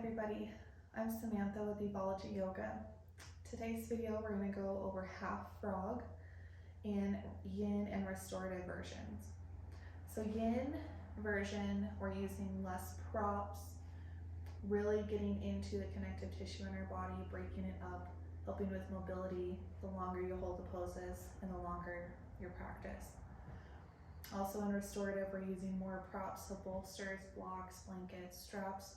everybody, I'm Samantha with Evology Yoga. Today's video we're going to go over half frog in yin and restorative versions. So yin version, we're using less props, really getting into the connective tissue in our body, breaking it up, helping with mobility the longer you hold the poses and the longer your practice. Also in restorative, we're using more props, so bolsters, blocks, blankets, straps,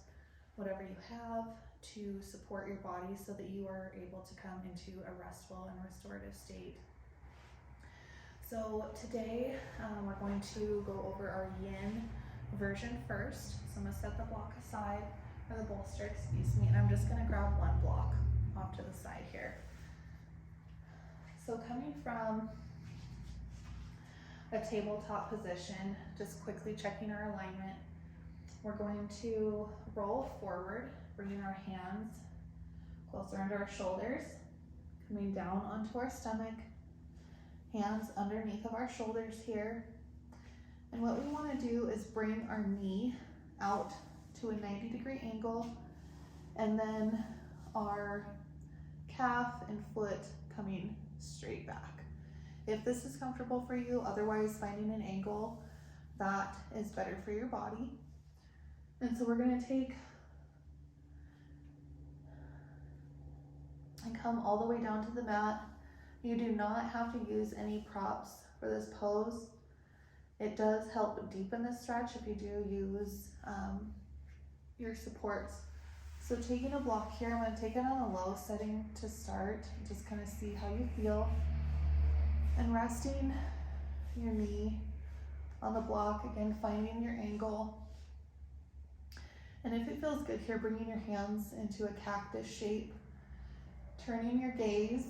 whatever you have to support your body so that you are able to come into a restful and restorative state. So today we're going to go over our yin version first. So I'm going to set the block aside, or the bolster, excuse me, and I'm just going to grab one block off to the side here. So coming from a tabletop position, just quickly checking our alignment, we're going to roll forward, bringing our hands closer under our shoulders, coming down onto our stomach, hands underneath of our shoulders here. And what we want to do is bring our knee out to a 90-degree angle, and then our calf and foot coming straight back. If this is comfortable for you, otherwise finding an angle that is better for your body. And so we're going to take and come all the way down to the mat. You do not have to use any props for this pose. It does help deepen the stretch if you do use your supports. So taking a block here, I'm going to take it on a low setting to start, just kind of see how you feel. And resting your knee on the block, again finding your angle. And if it feels good here, bringing your hands into a cactus shape, turning your gaze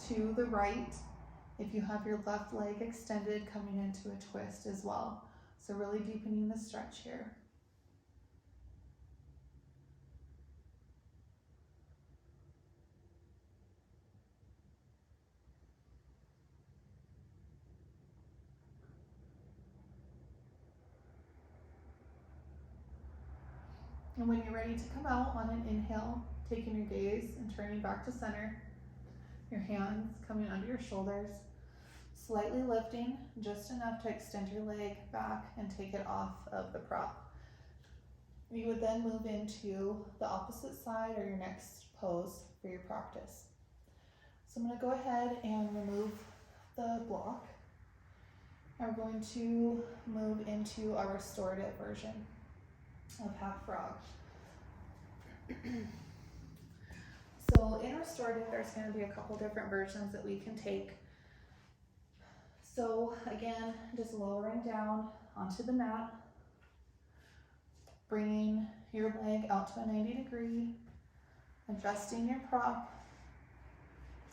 to the right. If you have your left leg extended, coming into a twist as well. So really deepening the stretch here. And when you're ready to come out on an inhale, taking your gaze and turning back to center, your hands coming under your shoulders, slightly lifting, just enough to extend your leg back and take it off of the prop. You would then move into the opposite side or your next pose for your practice. So I'm going to go ahead and remove the block. I'm going to move into our restorative version of half frog. So in restorative, there's going to be a couple different versions that we can take. So again, just lowering down onto the mat, bringing your leg out to a 90-degree, adjusting your prop,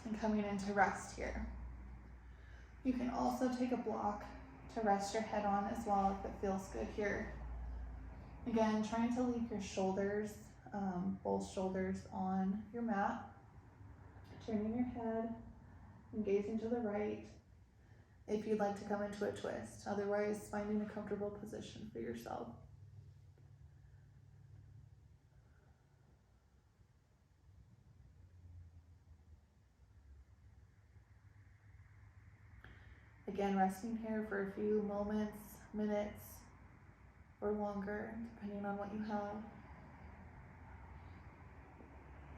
and coming into rest here. You can also take a block to rest your head on as well if it feels good here. Again, trying to leave your shoulders, both shoulders on your mat, turning your head and gazing to the right if you'd like to come into a twist. Otherwise, finding a comfortable position for yourself. Again, resting here for a few moments, minutes, or longer, depending on what you have.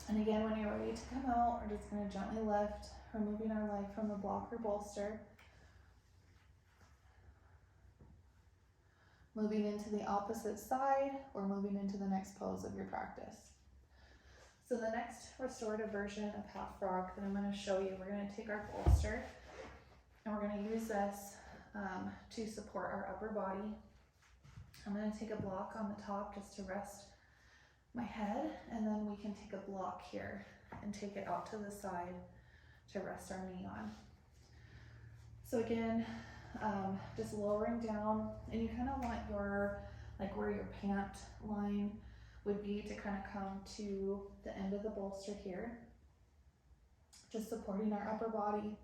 And again, when you're ready to come out, we're just going to gently lift, removing our leg from the block or bolster. Moving into the opposite side or moving into the next pose of your practice. So the next restorative version of half frog that I'm going to show you, we're going to take our bolster and we're going to use this to support our upper body. I'm going to take a block on the top just to rest my head, and then we can take a block here and take it out to the side to rest our knee on. So again, just lowering down, and you kind of want your, like where your pant line would be to kind of come to the end of the bolster here. Just supporting our upper body,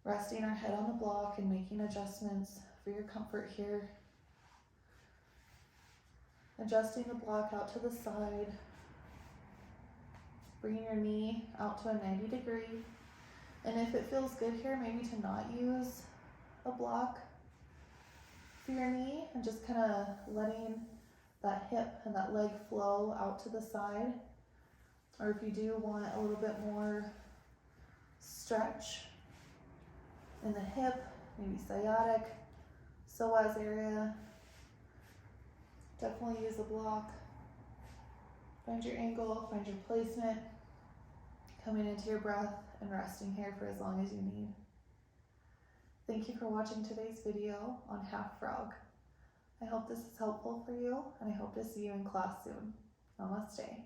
resting our head on the block and making adjustments for your comfort here. Adjusting the block out to the side. Bringing your knee out to a 90 degree. And if it feels good here, maybe to not use a block for your knee and just kind of letting that hip and that leg flow out to the side. Or if you do want a little bit more stretch in the hip, maybe sciatic, psoas area, definitely use a block. Find your angle, find your placement, coming into your breath and resting here for as long as you need. Thank you for watching today's video on half frog. I hope this is helpful for you, and I hope to see you in class soon. Namaste.